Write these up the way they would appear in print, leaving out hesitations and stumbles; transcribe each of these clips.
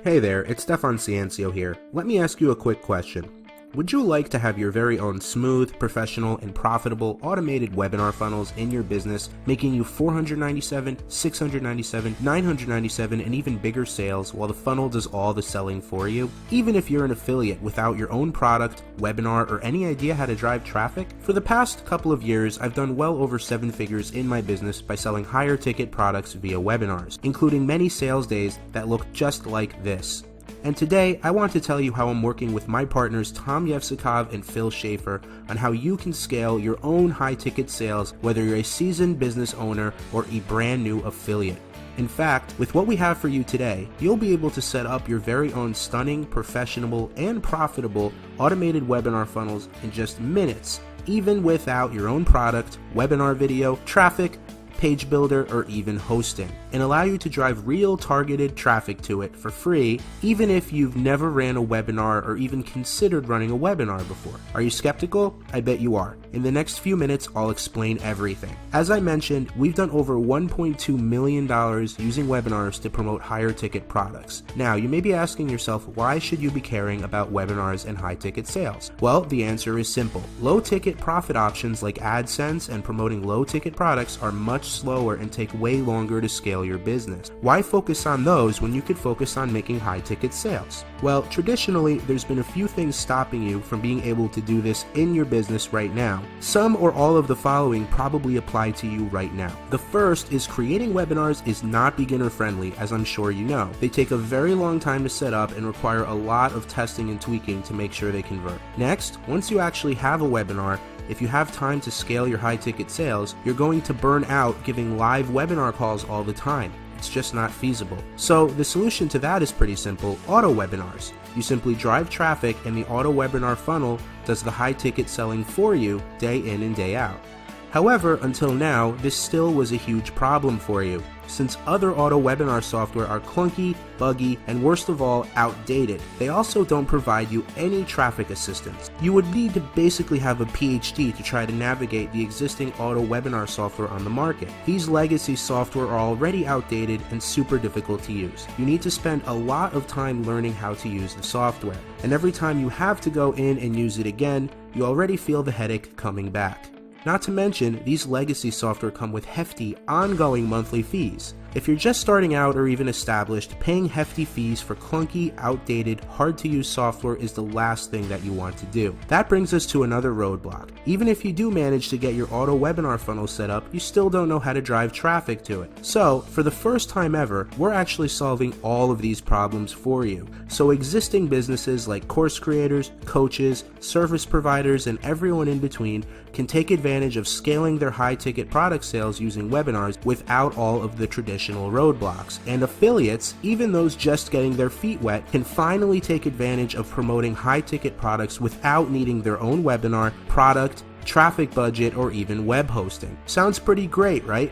Hey there, it's Stefan Ciancio here. Let me ask you a quick question. Would you like to have your very own smooth, professional, and profitable automated webinar funnels in your business, making you $497, $697, $997, and even bigger sales while the funnel does all the selling for you? Even if you're an affiliate without your own product, webinar, or any idea how to drive traffic? For the past couple of years, I've done well over 7 figures in my business by selling higher ticket products via webinars, including many sales days that look just like this. And today, I want to tell you how I'm working with my partners Tom Yevsikov and Phil Schaefer on how you can scale your own high-ticket sales, whether you're a seasoned business owner or a brand new affiliate. In fact, with what we have for you today, you'll be able to set up your very own stunning, professional, and profitable automated webinar funnels in just minutes, even without your own product, webinar video, traffic, page builder, or even hosting, and allow you to drive real targeted traffic to it for free, even if you've never ran a webinar or even considered running a webinar before. Are you skeptical? I bet you are. In the next few minutes, I'll explain everything. As I mentioned, we've done over $1.2 million using webinars to promote higher ticket products. Now, you may be asking yourself, why should you be caring about webinars and high ticket sales? Well, the answer is simple. Low ticket profit options like AdSense and promoting low ticket products are much slower and take way longer to scale your business. Why focus on those when you could focus on making high ticket sales? Well, traditionally, there's been a few things stopping you from being able to do this in your business right now. Some or all of the following probably apply to you right now. The first is creating webinars is not beginner friendly, as I'm sure you know. They take a very long time to set up and require a lot of testing and tweaking to make sure they convert. Next, once you actually have a webinar, if you have time to scale your high-ticket sales, you're going to burn out giving live webinar calls all the time. It's just not feasible. So the solution to that is pretty simple: auto webinars. You simply drive traffic and the auto webinar funnel does the high-ticket selling for you day in and day out. However, until now, this still was a huge problem for you, since other auto webinar software are clunky, buggy, and worst of all, outdated. They also don't provide you any traffic assistance. You would need to basically have a PhD to try to navigate the existing auto webinar software on the market. These legacy software are already outdated and super difficult to use. You need to spend a lot of time learning how to use the software, and every time you have to go in and use it again, you already feel the headache coming back. Not to mention, these legacy software come with hefty, ongoing monthly fees. If you're just starting out or even established, paying hefty fees for clunky, outdated, hard-to-use software is the last thing that you want to do. That brings us to another roadblock. Even if you do manage to get your auto webinar funnel set up, you still don't know how to drive traffic to it. So, for the first time ever, we're actually solving all of these problems for you. So existing businesses like course creators, coaches, service providers, and everyone in between can take advantage of scaling their high-ticket product sales using webinars without all of the traditional roadblocks. And affiliates, even those just getting their feet wet, can finally take advantage of promoting high-ticket products without needing their own webinar, product, traffic budget, or even web hosting. Sounds pretty great, right?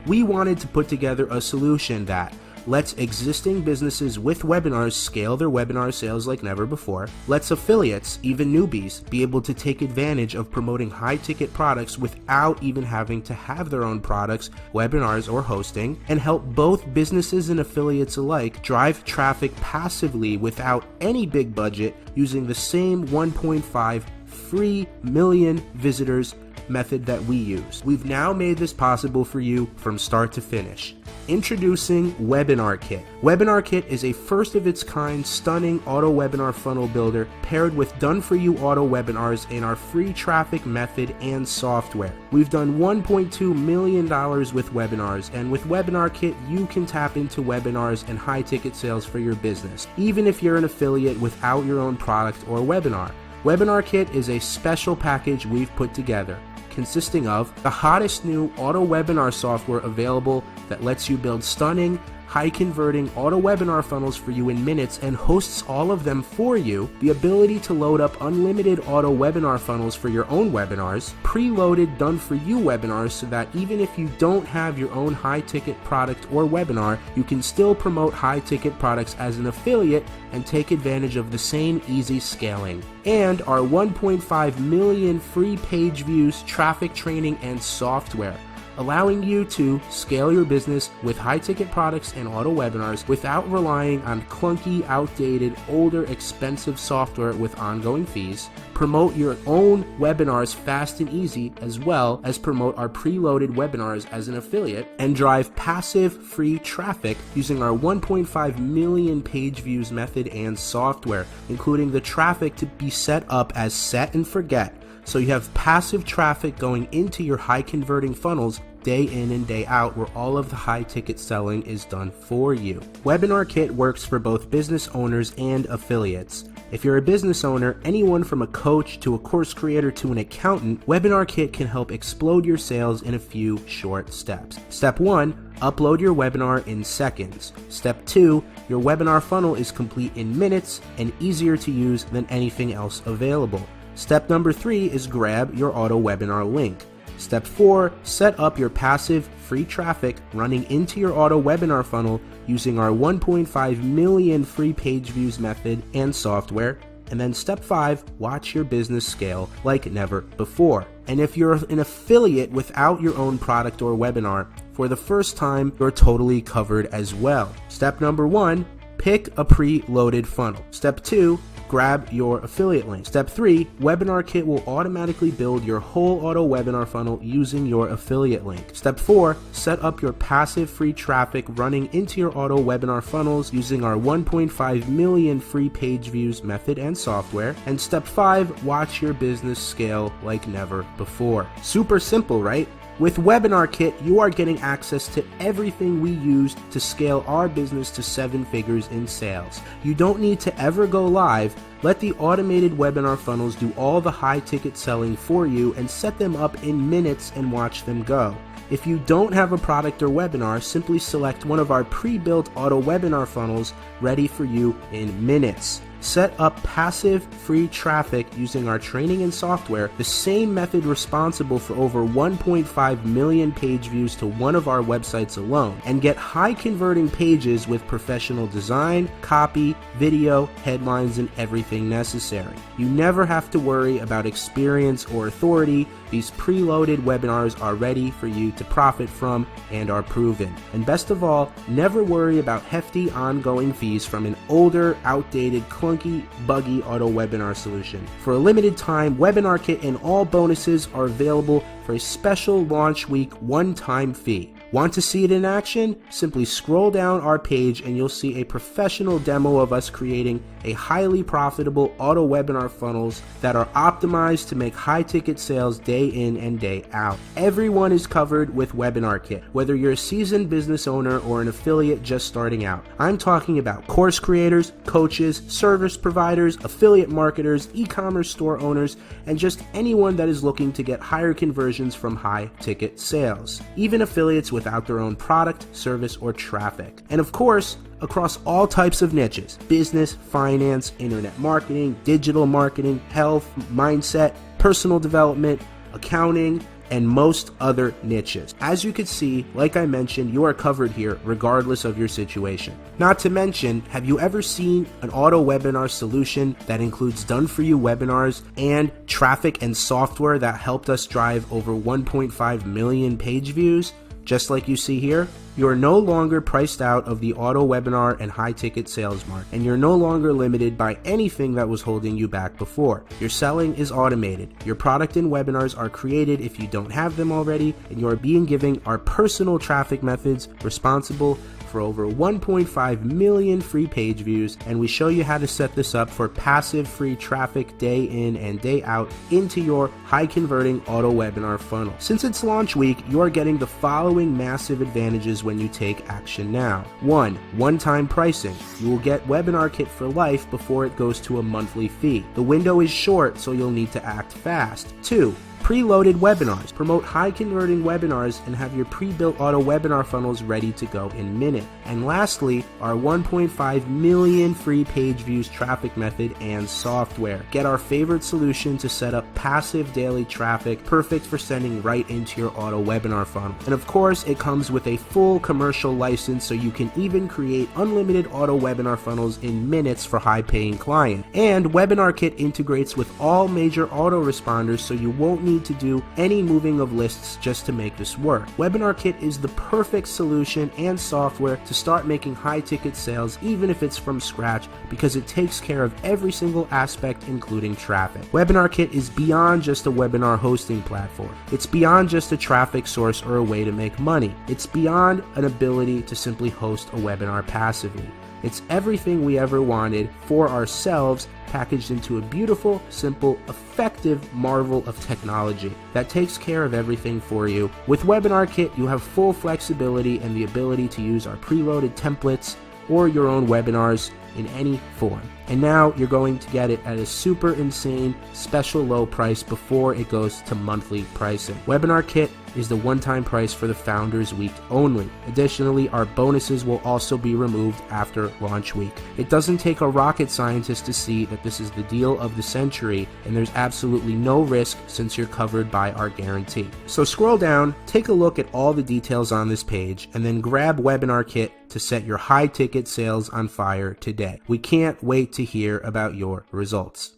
We wanted to put together a solution that lets existing businesses with webinars scale their webinar sales like never before, lets affiliates, even newbies, be able to take advantage of promoting high-ticket products without even having to have their own products, webinars, or hosting, and help both businesses and affiliates alike drive traffic passively without any big budget using the same 1.5 free million visitors method that we use. We've now made this possible for you from start to finish. Introducing WebinarKit. WebinarKit is a first-of-its-kind, stunning auto webinar funnel builder paired with done-for-you auto webinars in our free traffic method and software. We've done $1.2 million with webinars, and with WebinarKit, you can tap into webinars and high-ticket sales for your business, even if you're an affiliate without your own product or webinar. WebinarKit is a special package we've put together, consisting of the hottest new auto webinar software available that lets you build stunning, high-converting auto webinar funnels for you in minutes and hosts all of them for you, the ability to load up unlimited auto webinar funnels for your own webinars, preloaded done-for-you webinars so that even if you don't have your own high-ticket product or webinar, you can still promote high-ticket products as an affiliate and take advantage of the same easy scaling. And our 1.5 million free page views, traffic training, and software. allowing you to scale your business with high-ticket products and auto webinars without relying on clunky, outdated, older, expensive software with ongoing fees, promote your own webinars fast and easy, as well as promote our preloaded webinars as an affiliate, and drive passive free traffic using our 1.5 million page views method and software, including the traffic to be set up as set and forget, so you have passive traffic going into your high converting funnels day in and day out, where all of the high ticket selling is done for you. WebinarKit works for both business owners and affiliates. If you're a business owner, anyone from a coach to a course creator to an accountant, WebinarKit can help explode your sales in a few short steps. Step 1, upload your webinar in seconds. Step 2, your webinar funnel is complete in minutes and easier to use than anything else available. Step number 3 is grab your auto webinar link. Step 4, set up your passive free traffic running into your auto webinar funnel using our 1.5 million free page views method and software. And then step 5, watch your business scale like never before. And if you're an affiliate without your own product or webinar, for the first time, you're totally covered as well. Step number 1, pick a pre-loaded funnel. Step 2, grab your affiliate link. Step 3, WebinarKit will automatically build your whole auto webinar funnel using your affiliate link. Step 4, set up your passive free traffic running into your auto webinar funnels using our 1.5 million free page views method and software. And step 5, watch your business scale like never before. Super simple, right? With WebinarKit, you are getting access to everything we used to scale our business to 7 figures in sales. You don't need to ever go live. Let the automated webinar funnels do all the high-ticket selling for you and set them up in minutes and watch them go. If you don't have a product or webinar, simply select one of our pre-built auto webinar funnels ready for you in minutes. Set up passive free traffic using our training and software, the same method responsible for over 1.5 million page views to one of our websites alone, and get high converting pages with professional design, copy, video, headlines, and everything necessary. You never have to worry about experience or authority. These preloaded webinars are ready for you to profit from and are proven. And best of all, never worry about hefty ongoing fees from an older, outdated, clunky, buggy auto webinar solution. For a limited time, WebinarKit and all bonuses are available for a special launch week one-time fee. Want to see it in action? Simply scroll down our page and you'll see a professional demo of us creating a highly profitable auto webinar funnels that are optimized to make high ticket sales day in and day out. Everyone is covered with WebinarKit, whether you're a seasoned business owner or an affiliate just starting out. I'm talking about course creators, coaches, service providers, affiliate marketers, e-commerce store owners, and just anyone that is looking to get higher conversions from high ticket sales. Even affiliates without their own product, service, or traffic. And of course, across all types of niches: business, finance, internet marketing, digital marketing, health, mindset, personal development, accounting, and most other niches. As you can see, like I mentioned, you are covered here regardless of your situation. Not to mention, have you ever seen an auto webinar solution that includes done-for-you webinars and traffic and software that helped us drive over 1.5 million page views? Just like you see here, you are no longer priced out of the auto webinar and high ticket sales market, and you're no longer limited by anything that was holding you back before. Your selling is automated. Your product and webinars are created if you don't have them already, and you are being given our personal traffic methods responsible for over 1.5 million free page views, and we show you how to set this up for passive free traffic day in and day out into your high converting auto webinar funnel. Since it's launch week, you are getting the following massive advantages when you take action now. 1. One-time pricing. You will get WebinarKit for life before it goes to a monthly fee. The window is short, so you'll need to act fast. 2. Preloaded webinars. Promote high converting webinars and have your pre-built auto webinar funnels ready to go in minutes. And lastly, our 1.5 million free page views traffic method and software. Get our favorite solution to set up passive daily traffic, perfect for sending right into your auto webinar funnel. And of course, it comes with a full commercial license, so you can even create unlimited auto webinar funnels in minutes for high paying clients. And WebinarKit integrates with all major autoresponders, so you won't need need to do any moving of lists just to make this work. WebinarKit is the perfect solution and software to start making high-ticket sales, even if it's from scratch, because it takes care of every single aspect, including traffic. WebinarKit is beyond just a webinar hosting platform. It's beyond just a traffic source or a way to make money. It's beyond an ability to simply host a webinar passively. It's everything we ever wanted for ourselves, packaged into a beautiful, simple, effective marvel of technology that takes care of everything for you. With WebinarKit, you have full flexibility and the ability to use our preloaded templates or your own webinars in any form. And now you're going to get it at a super insane special low price before it goes to monthly pricing. WebinarKit is the one-time price for the Founders Week only. Additionally, our bonuses will also be removed after launch week. It doesn't take a rocket scientist to see that this is the deal of the century, and there's absolutely no risk since you're covered by our guarantee. So scroll down, take a look at all the details on this page, and then grab WebinarKit to set your high-ticket sales on fire today. We can't wait to hear about your results.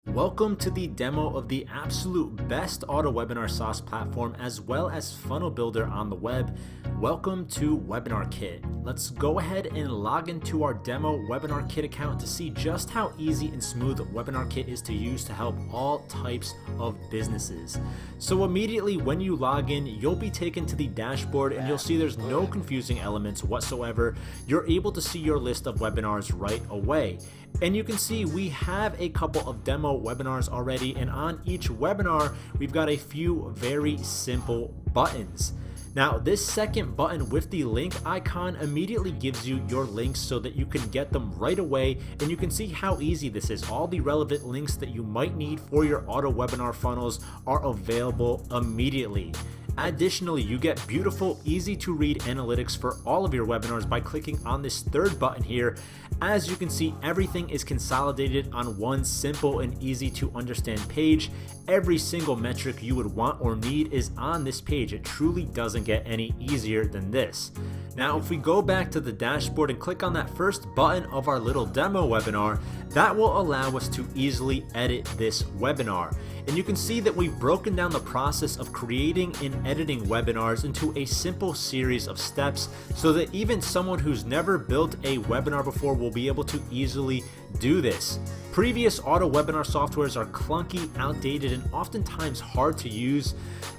Welcome to the demo of the absolute best auto webinar SaaS platform as well as funnel builder on the web. Welcome to WebinarKit. Let's go ahead and log into our demo WebinarKit account to see just how easy and smooth WebinarKit is to use to help all types of businesses. So immediately when you log in, you'll be taken to the dashboard and you'll see there's no confusing elements whatsoever. You're able to see your list of webinars right away. And you can see we have a couple of demo webinars already, and on each webinar we've got a few very simple buttons. Now this second button with the link icon immediately gives you your links so that you can get them right away, and you can see how easy this is. All the relevant links that you might need for your auto webinar funnels are available immediately. Additionally, you get beautiful, easy to read analytics for all of your webinars by clicking on this third button here. As you can see, everything is consolidated on one simple and easy to understand page. Every single metric you would want or need is on this page. It truly doesn't get any easier than this. Now, if we go back to the dashboard and click on that first button of our little demo webinar, that will allow us to easily edit this webinar. And you can see that we've broken down the process of creating and editing webinars into a simple series of steps so that even someone who's never built a webinar before will be able to easily do this. Previous auto webinar softwares are clunky, outdated, and oftentimes hard to use.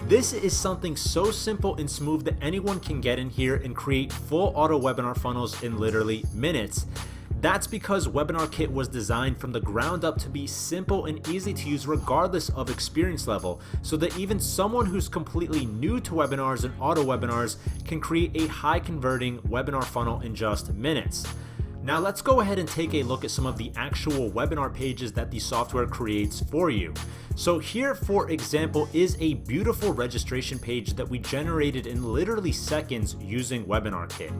This is something so simple and smooth that anyone can get in here and create full auto webinar funnels in literally minutes. That's because WebinarKit was designed from the ground up to be simple and easy to use regardless of experience level, so that even someone who's completely new to webinars and auto webinars can create a high converting webinar funnel in just minutes. Now let's go ahead and take a look at some of the actual webinar pages that the software creates for you. So here, for example, is a beautiful registration page that we generated in literally seconds using WebinarKit.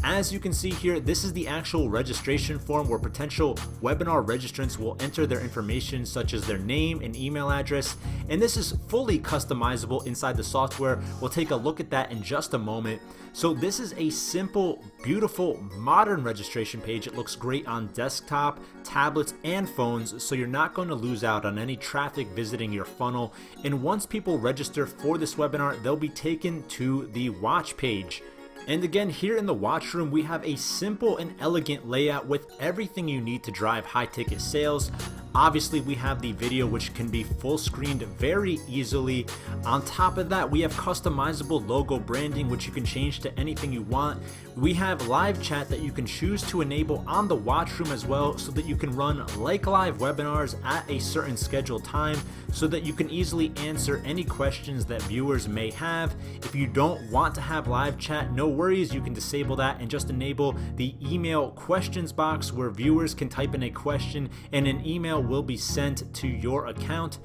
As you can see here, this is the actual registration form where potential webinar registrants will enter their information such as their name and email address, and this is fully customizable inside the software. We'll take a look at that in just a moment. So this is a simple, beautiful, modern registration page. It looks great on desktop, tablets, and phones, so you're not going to lose out on any traffic visiting your funnel. And once people register for this webinar, they'll be taken to the watch page. And again, here in the watch room, we have a simple and elegant layout with everything you need to drive high ticket sales. Obviously, we have the video, which can be full screened very easily. On top of that, we have customizable logo branding, which you can change to anything you want. We have live chat that you can choose to enable on the watch room as well, so that you can run like live webinars at a certain scheduled time, so that you can easily answer any questions that viewers may have. If you don't want to have live chat, no worries, you can disable that and just enable the email questions box where viewers can type in a question and an email will be sent to your account,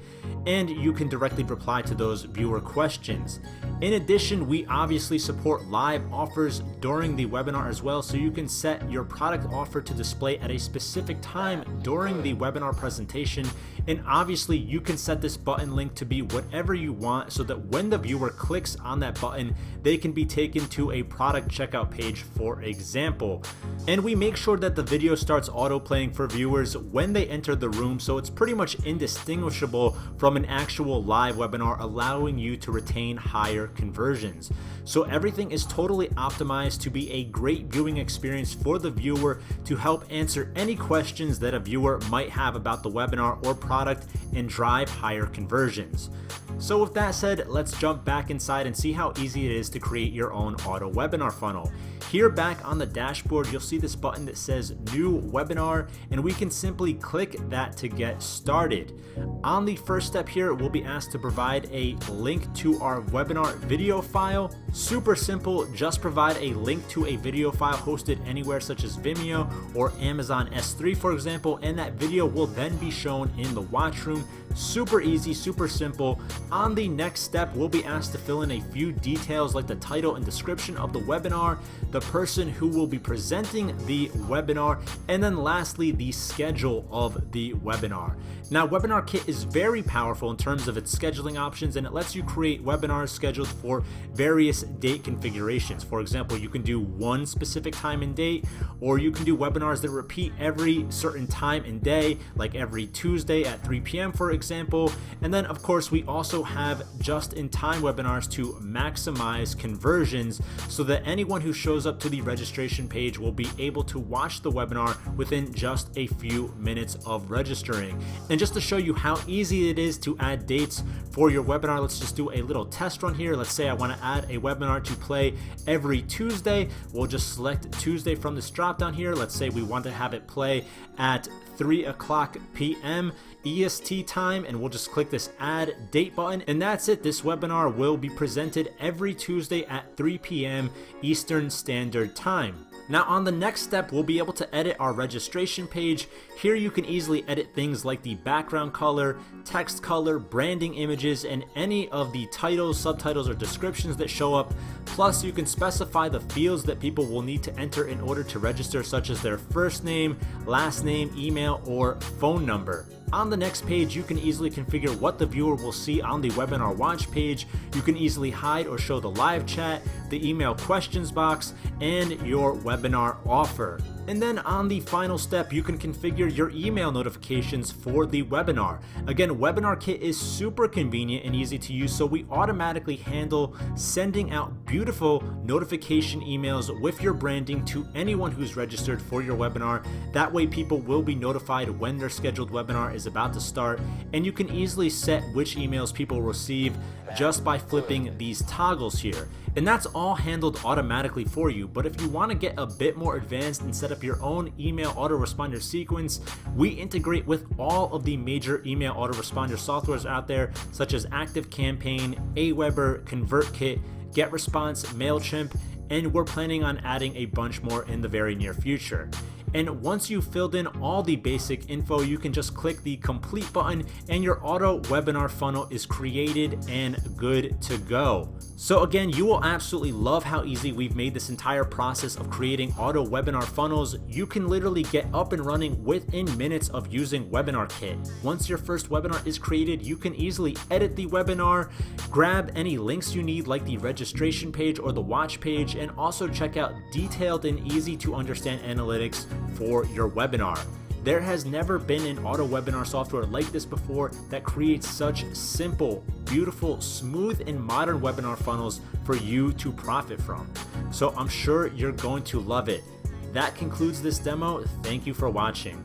and you can directly reply to those viewer questions. In addition, we obviously support live offers during the webinar as well, so you can set your product offer to display at a specific time during the webinar presentation, And obviously you can set this button link to be whatever you want so that when the viewer clicks on that button, they can be taken to a product checkout page, for example. And we make sure that the video starts auto playing for viewers when they enter the room, so it's pretty much indistinguishable from an actual live webinar, allowing you to retain higher conversions. So everything is totally optimized to be a great viewing experience for the viewer, to help answer any questions that a viewer might have about the webinar or product and drive higher conversions. So with that said, let's jump back inside and see how easy it is to create your own auto webinar funnel. Here back on the dashboard, you'll see this button that says New Webinar, and we can simply click that to get started. On the first step here, we'll be asked to provide a link to our webinar video file. Super simple, just provide a link to a video file hosted anywhere such as Vimeo or Amazon S3, for example, and that video will then be shown in the watch room. Super easy, super simple. On the next step, we'll be asked to fill in a few details like the title and description of the webinar, the person who will be presenting the webinar, and then lastly, the schedule of the webinar. Now, WebinarKit is very powerful in terms of its scheduling options, and it lets you create webinars scheduled for various date configurations. For example, you can do one specific time and date, or you can do webinars that repeat every certain time and day, like every Tuesday at 3 p.m., for example. And then, of course, we also have just-in-time webinars to maximize conversions so that anyone who shows up to the registration page will be able to watch the webinar within just a few minutes of registering. And just to show you how easy it is to add dates for your webinar, let's just do a little test run here. Let's say I want to add a webinar to play every Tuesday. We'll just select Tuesday from this drop down here. Let's say we want to have it play at 3 o'clock p.m. EST time, and we'll just click this add date button, and that's it. This webinar will be presented every Tuesday at 3 p.m. Eastern Standard Time. Now on the next step, we'll be able to edit our registration page. Here you can easily edit things like the background color, text color, branding images, and any of the titles, subtitles, or descriptions that show up. Plus you can specify the fields that people will need to enter in order to register, such as their first name, last name, email, or phone number. On the next page, you can easily configure what the viewer will see on the webinar watch page. You can easily hide or show the live chat, the email questions box, and your webinar offer. And then on the final step, you can configure your email notifications for the webinar. Again, WebinarKit is super convenient and easy to use, so we automatically handle sending out beautiful notification emails with your branding to anyone who's registered for your webinar. That way people will be notified when their scheduled webinar is about to start, and you can easily set which emails people receive just by flipping these toggles here. And that's all handled automatically for you. But if you want to get a bit more advanced and set up your own email autoresponder sequence, we integrate with all of the major email autoresponder softwares out there, such as ActiveCampaign, Aweber, ConvertKit, GetResponse, MailChimp, and we're planning on adding a bunch more in the very near future. And once you've filled in all the basic info, you can just click the complete button and your auto webinar funnel is created and good to go. So again, you will absolutely love how easy we've made this entire process of creating auto webinar funnels. You can literally get up and running within minutes of using WebinarKit. Once your first webinar is created, you can easily edit the webinar, grab any links you need like the registration page or the watch page, and also check out detailed and easy to understand analytics for your webinar. There has never been an auto webinar software like this before that creates such simple, beautiful, smooth, and modern webinar funnels for you to profit from. So I'm sure you're going to love it. That concludes this demo. Thank you for watching.